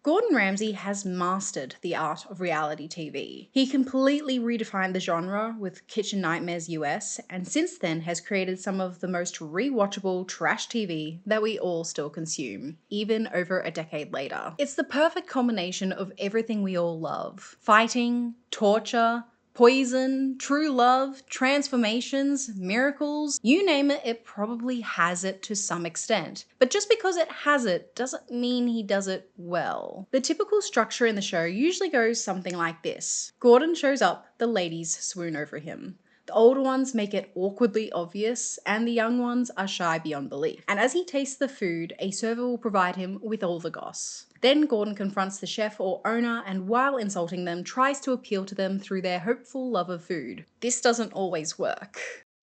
Gordon Ramsay has mastered the art of reality TV. He completely redefined the genre with Kitchen Nightmares US, and since then has created some of the most rewatchable trash TV that we all still consume, even over a decade later. It's the perfect combination of everything we all love: fighting, torture, poison, true love, transformations, miracles, you name it, it probably has it to some extent. But just because it has it doesn't mean he does it well. The typical structure in the show usually goes something like this. Gordon shows up, the ladies swoon over him. The older ones make it awkwardly obvious, and the young ones are shy beyond belief. And as he tastes the food, a server will provide him with all the goss. Then Gordon confronts the chef or owner and, while insulting them, tries to appeal to them through their hopeful love of food. This doesn't always work.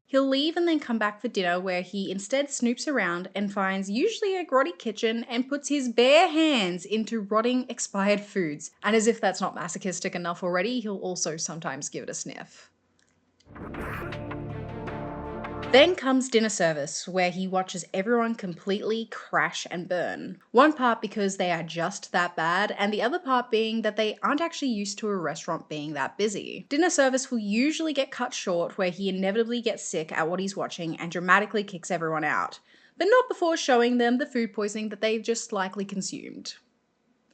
He'll leave and then come back for dinner, where he instead snoops around and finds usually a grotty kitchen and puts his bare hands into rotting expired foods. And as if that's not masochistic enough already, he'll also sometimes give it a sniff. Then comes dinner service, where he watches everyone completely crash and burn. One part because they are just that bad, and the other part being that they aren't actually used to a restaurant being that busy. Dinner service will usually get cut short, where he inevitably gets sick at what he's watching and dramatically kicks everyone out, but not before showing them the food poisoning that they've just likely consumed.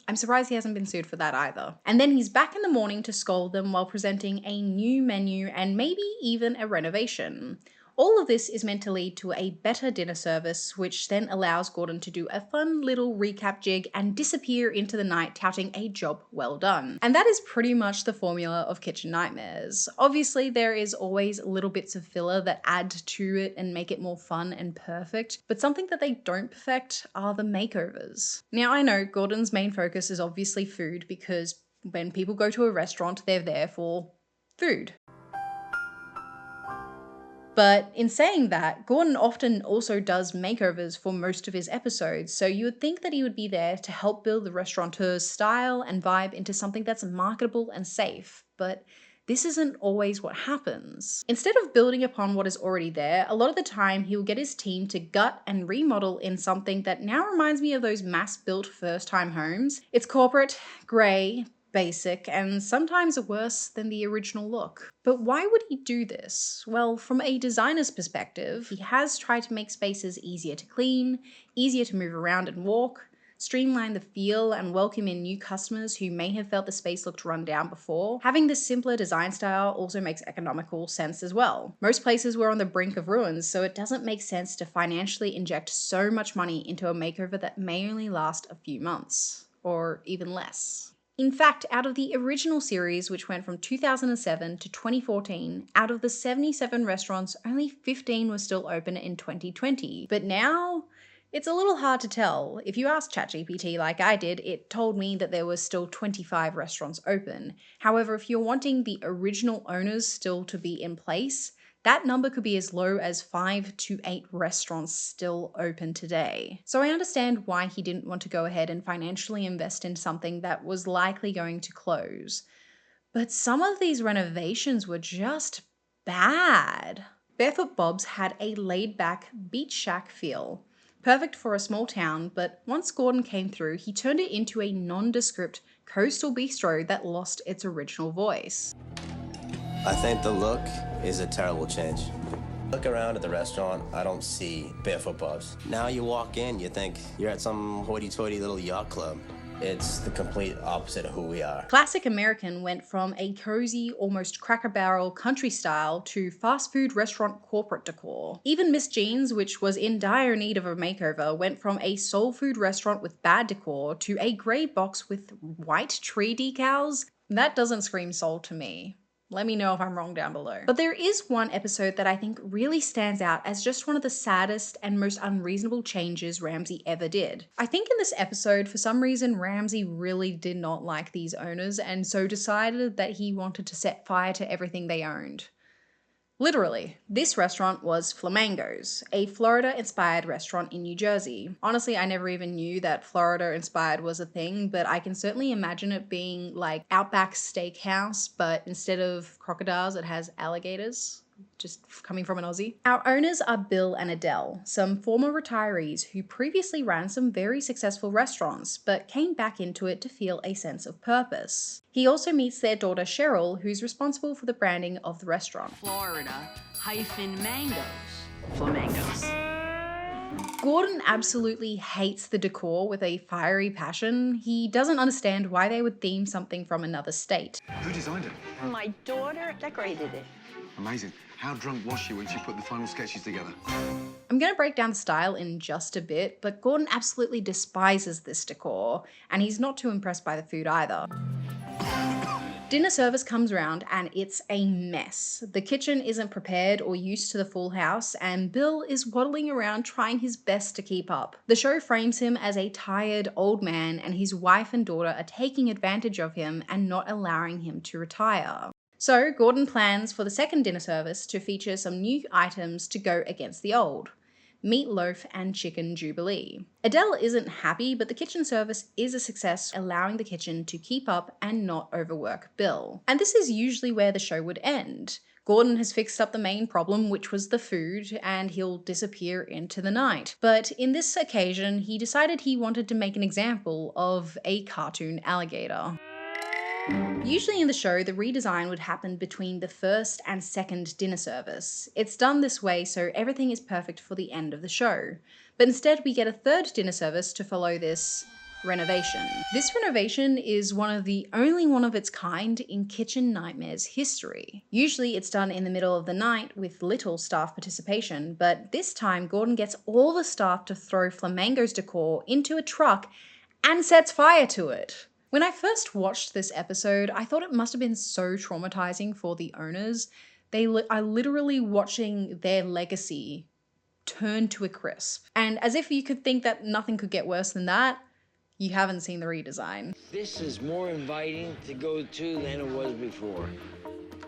I'm surprised he hasn't been sued for that either. And then he's back in the morning to scold them while presenting a new menu and maybe even a renovation. All of this is meant to lead to a better dinner service, which then allows Gordon to do a fun little recap jig and disappear into the night touting a job well done. And that is pretty much the formula of Kitchen Nightmares. Obviously, there is always little bits of filler that add to it and make it more fun and perfect, but something that they don't perfect are the makeovers. Now, I know Gordon's main focus is obviously food, because when people go to a restaurant, they're there for food. But in saying that, Gordon often also does makeovers for most of his episodes, so you would think that he would be there to help build the restaurateur's style and vibe into something that's marketable and safe, but this isn't always what happens. Instead of building upon what is already there, a lot of the time he will get his team to gut and remodel in something that now reminds me of those mass-built first-time homes. It's corporate, grey, basic, and sometimes worse than the original look. But why would he do this? Well, from a designer's perspective, he has tried to make spaces easier to clean, easier to move around and walk, streamline the feel, and welcome in new customers who may have felt the space looked run down before. Having this simpler design style also makes economical sense as well. Most places were on the brink of ruins, so it doesn't make sense to financially inject so much money into a makeover that may only last a few months, or even less. In fact, out of the original series, which went from 2007 to 2014, out of the 77 restaurants, only 15 were still open in 2020. But now, it's a little hard to tell. If you asked ChatGPT like I did, it told me that there was still 25 restaurants open. However, if you're wanting the original owners still to be in place, that number could be as low as 5 to 8 restaurants still open today. So I understand why he didn't want to go ahead and financially invest in something that was likely going to close. But some of these renovations were just bad. Barefoot Bob's had a laid-back beach shack feel. Perfect for a small town, but once Gordon came through, he turned it into a nondescript coastal bistro that lost its original voice. I think the look is a terrible change. Look around at the restaurant, I don't see Barefoot Bob's. Now you walk in, you think you're at some hoity-toity little yacht club. It's the complete opposite of who we are. Classic American went from a cozy, almost Cracker Barrel country style to fast food restaurant corporate decor. Even Miss Jean's, which was in dire need of a makeover, went from a soul food restaurant with bad decor to a grey box with white tree decals. That doesn't scream soul to me. Let me know if I'm wrong down below. But there is one episode that I think really stands out as just one of the saddest and most unreasonable changes Ramsay ever did. I think in this episode, for some reason, Ramsay really did not like these owners and so decided that he wanted to set fire to everything they owned. Literally, this restaurant was Flamingo's, a Florida-inspired restaurant in New Jersey. Honestly, I never even knew that Florida-inspired was a thing, but I can certainly imagine it being like Outback Steakhouse, but instead of crocodiles, it has alligators. just coming from an Aussie. Our owners are Bill and Adele, some former retirees who previously ran some very successful restaurants, but came back into it to feel a sense of purpose. He also meets their daughter Cheryl, who's responsible for the branding of the restaurant. Florida-mangoes. Flamingos. Gordon absolutely hates the decor with a fiery passion. He doesn't understand why they would theme something from another state. Who designed it? My daughter decorated it. Amazing. How drunk was she when she put the final sketches together? I'm going to break down the style in just a bit, but Gordon absolutely despises this decor, and he's not too impressed by the food either. Dinner service comes around and it's a mess. The kitchen isn't prepared or used to the full house, and Bill is waddling around trying his best to keep up. The show frames him as a tired old man, and his wife and daughter are taking advantage of him and not allowing him to retire. So Gordon plans for the second dinner service to feature some new items to go against the old: meatloaf and chicken jubilee. Adele isn't happy, but the kitchen service is a success, allowing the kitchen to keep up and not overwork Bill. And this is usually where the show would end. Gordon has fixed up the main problem, which was the food, and he'll disappear into the night. But in this occasion, he decided he wanted to make an example of a cartoon alligator. Usually in the show, the redesign would happen between the first and second dinner service. It's done this way so everything is perfect for the end of the show. But instead we get a third dinner service to follow this renovation. This renovation is one of the only one of its kind in Kitchen Nightmares history. Usually it's done in the middle of the night with little staff participation, but this time Gordon gets all the staff to throw Flamingo's decor into a truck and sets fire to it. When I first watched this episode, I thought it must have been so traumatizing for the owners. They are literally watching their legacy turn to a crisp. And as if you could think that nothing could get worse than that, you haven't seen the redesign. This is more inviting to go to than it was before.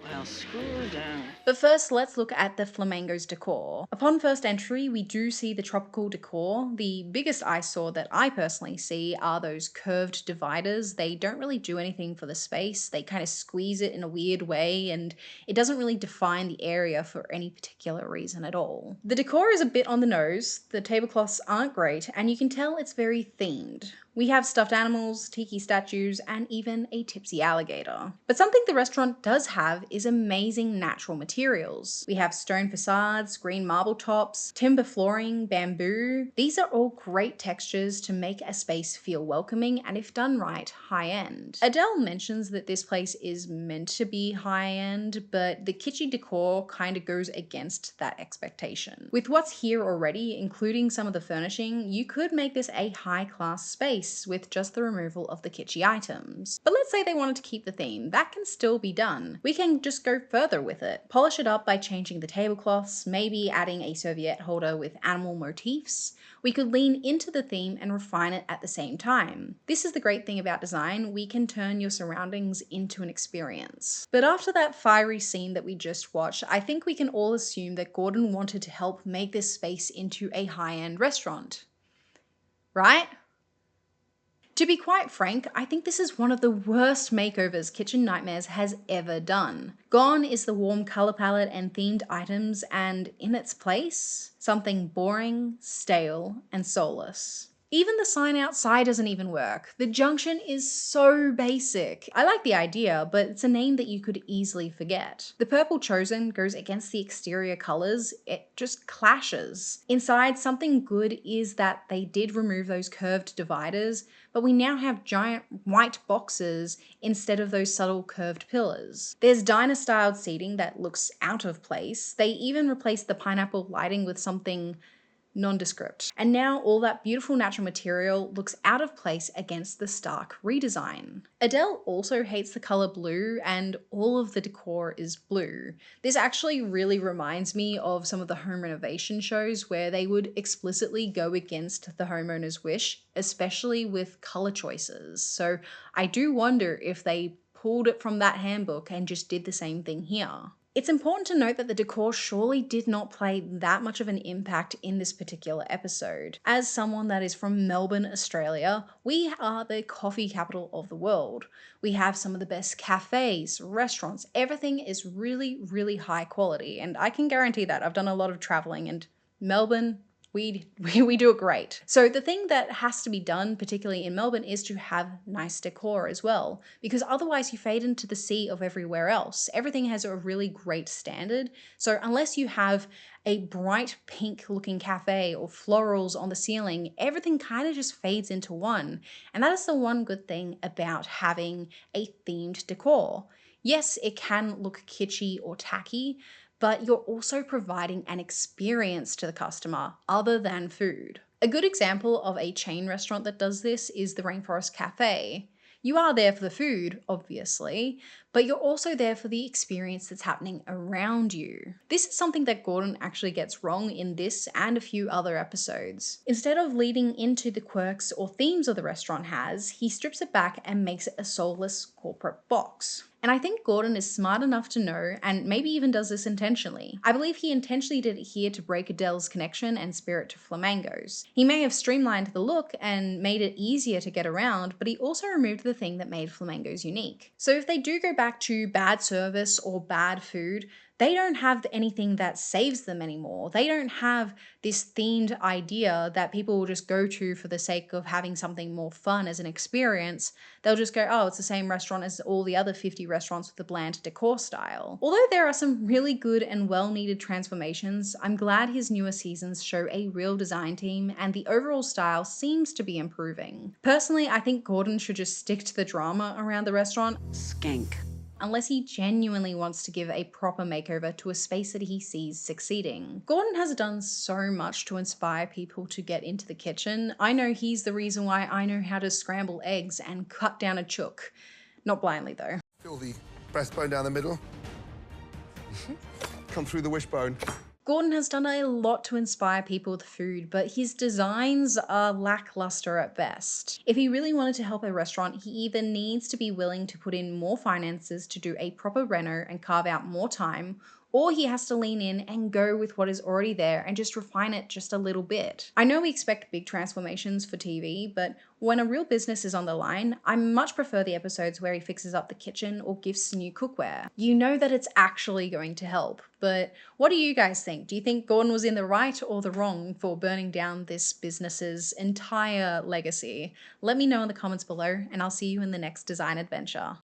Well, screw down. But first, let's look at the Flamingo's decor. Upon first entry, we do see the tropical decor. The biggest eyesore that I personally see are those curved dividers. They don't really do anything for the space. They kind of squeeze it in a weird way, and it doesn't really define the area for any particular reason at all. The decor is a bit on the nose. The tablecloths aren't great, and you can tell it's very themed. We have stuffed animals, tiki statues, and even a tipsy alligator. But something the restaurant does have is amazing natural materials. We have stone facades, green marble tops, timber flooring, bamboo. These are all great textures to make a space feel welcoming and, if done right, high-end. Adele mentions that this place is meant to be high-end, but the kitschy decor kind of goes against that expectation. With what's here already, including some of the furnishing, you could make this a high-class space with just the removal of the kitschy items. But let's say they wanted to keep the theme, that can still be done. We can just go further with it. Polish it up by changing the tablecloths, maybe adding a serviette holder with animal motifs. We could lean into the theme and refine it at the same time. This is the great thing about design, we can turn your surroundings into an experience. But after that fiery scene that we just watched, I think we can all assume that Gordon wanted to help make this space into a high-end restaurant. Right? To be quite frank, I think this is one of the worst makeovers Kitchen Nightmares has ever done. Gone is the warm color palette and themed items, and in its place, something boring, stale, and soulless. Even the sign outside doesn't even work. The junction is so basic. I like the idea, but it's a name that you could easily forget. The purple chosen goes against the exterior colors. It just clashes. Inside, something good is that they did remove those curved dividers, but we now have giant white boxes instead of those subtle curved pillars. There's diner-styled seating that looks out of place. They even replaced the pineapple lighting with something nondescript. And now all that beautiful natural material looks out of place against the stark redesign. Adele also hates the color blue, and all of the decor is blue. This actually really reminds me of some of the home renovation shows where they would explicitly go against the homeowner's wish, especially with color choices. So I do wonder if they pulled it from that handbook and just did the same thing here. It's important to note that the decor surely did not play that much of an impact in this particular episode. As someone that is from Melbourne, Australia, we are the coffee capital of the world. We have some of the best cafes, restaurants, everything is really, really high quality. And I can guarantee that. I've done a lot of traveling, and Melbourne, we do it great. So the thing that has to be done, particularly in Melbourne, is to have nice decor as well, because otherwise you fade into the sea of everywhere else. Everything has a really great standard. So unless you have a bright pink looking cafe or florals on the ceiling, everything kind of just fades into one. And that is the one good thing about having a themed decor. Yes, it can look kitschy or tacky, but you're also providing an experience to the customer other than food. A good example of a chain restaurant that does this is the Rainforest Cafe. You are there for the food, obviously, but you're also there for the experience that's happening around you. This is something that Gordon actually gets wrong in this and a few other episodes. Instead of leading into the quirks or themes of the restaurant has, he strips it back and makes it a soulless corporate box. And I think Gordon is smart enough to know, and maybe even does this intentionally. I believe he intentionally did it here to break Adele's connection and spirit to flamingos. He may have streamlined the look and made it easier to get around, but he also removed the thing that made flamingos unique. So if they do go back to bad service or bad food, they don't have anything that saves them anymore. They don't have this themed idea that people will just go to for the sake of having something more fun as an experience. They'll just go, oh, it's the same restaurant as all the other 50 restaurants with the bland decor style. Although there are some really good and well-needed transformations, I'm glad his newer seasons show a real design team and the overall style seems to be improving. Personally, I think Gordon should just stick to the drama around the restaurant. Skank. Unless he genuinely wants to give a proper makeover to a space that he sees succeeding. Gordon has done so much to inspire people to get into the kitchen. I know he's the reason why I know how to scramble eggs and cut down a chook. Not blindly though. Feel the breastbone down the middle. Come through the wishbone. Gordon has done a lot to inspire people with food, but his designs are lackluster at best. If he really wanted to help a restaurant, he either needs to be willing to put in more finances to do a proper reno and carve out more time, or he has to lean in and go with what is already there and just refine it just a little bit. I know we expect big transformations for TV, but when a real business is on the line, I much prefer the episodes where he fixes up the kitchen or gifts new cookware. You know that it's actually going to help, but what do you guys think? Do you think Gordon was in the right or the wrong for burning down this business's entire legacy? Let me know in the comments below, and I'll see you in the next design adventure.